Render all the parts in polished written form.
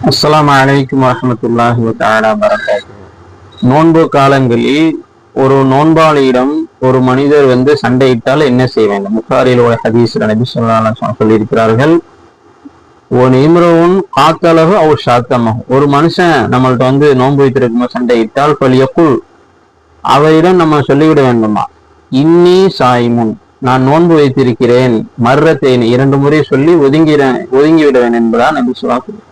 அஸ்ஸலாமு அலைக்கும் வரஹ்மத்துல்லாஹி வதஆலா பரகாத்துஹு. நோன்பு காலங்களில் ஒரு நோன்பாளியிடம் ஒரு மனிதர் சண்டையிட்டால் என்ன செய்ய வேண்டும்? புகாரில் ஒரு ஹதீஸ்ல நபி ஸல்லல்லாஹு அலைஹி வஸல்லம் சொல்லியிருக்கிறார்கள், ஒரு இம்ருன் காத்தலஹு அவ் ஷாத்தமஹு, ஒரு மனுஷன் நம்மள்ட்ட நோன்பு வைத்திருக்கும் சண்டையிட்டால் ஃபல்யகுல், அவரிடம் நம்ம சொல்லிவிட வேண்டுமா, இன்னி சாயிமுன், நான் நோன்பு வைத்திருக்கிறேன், மர்ரத்தைன், 2 முறை சொல்லி ஒதுங்கிவிடுவேன் என்பதா நபி ஸல்லல்லாஹு.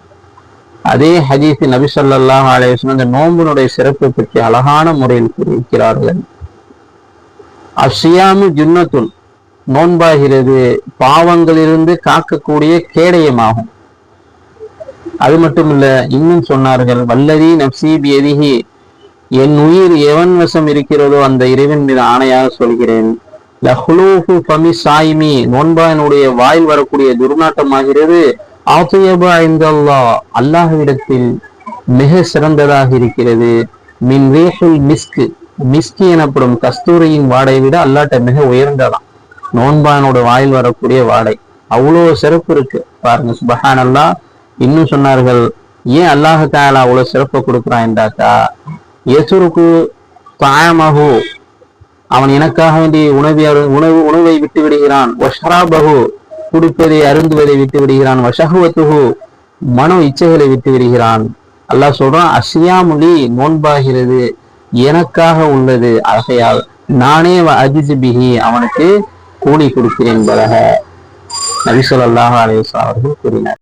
அதே ஹதீஸ் நபி ஸல்லல்லாஹு அலைஹி வஸல்லம் இந்த நோன்புனுடைய சிறப்பை பற்றி அழகான முறையில் கூறியிருக்கிறார்கள். அஸ்ஸியாமு ஜுன்னத்துன், நோன்பாகிறது பாவங்களிலிருந்து காக்கக்கூடிய கேடயமாகும். அது மட்டும் இல்ல, இன்னும் சொன்னார்கள், வல்லதி நப்சி பியதிஹி, என் உயிர் எவன் வசம் இருக்கிறதோ அந்த இறைவன் மீது ஆணையாக சொல்கிறேன், லஹ்லூஃபு ஃபமி சாயிமி, நோன்பாயினுடைய வாயில் வரக்கூடிய துர்நாற்றமாகிறது ஆத்யபு இன்தல்லாஹ், அல்லாஹ்விடத்தில் மிக சிறந்ததாக இருக்கிறது, மின் ரீஹுல் மிஸ்க், மிஸ்கி எனப்படும் கஸ்தூரியின் வாடை விட அல்லாஹ்ட்ட மிக உயர்ந்ததான் நோன்பானோட வாயில் வரக்கூடிய வாடை. அவ்வளோ சிறப்பு இருக்கு பாருங்க, சுப்ஹானல்லாஹ். இன்னும் சொன்னார்கள், ஏன் அல்லாஹ் தஆலா அவ்வளவு சிறப்பை கொடுக்குறான் என்றாக்கா, யசுருக்கு தஆமஹு, அவன் எனக்காக வேண்டி உணவை விட்டு விடுகிறான், வஷ்ராபஹு, குடிப்பதை அருந்துவதை விட்டு விடுகிறான், வஷஹ்வத்துஹு, மனோ இச்சைகளை விட்டு விடுகிறான். அல்லாஹ் சொல்றான், அஸ்ஸியாமுலி, நோன்பாகிறது எனக்காக உள்ளது, ஆகையால் நானே அஜிஸ் பிஹி, அவனுக்கு கூலி கொடுக்கிறேன் என்பதாக நபி ஸல்லல்லாஹு அலைஹி வஸல்லம் அவர்கள் கூறினார்.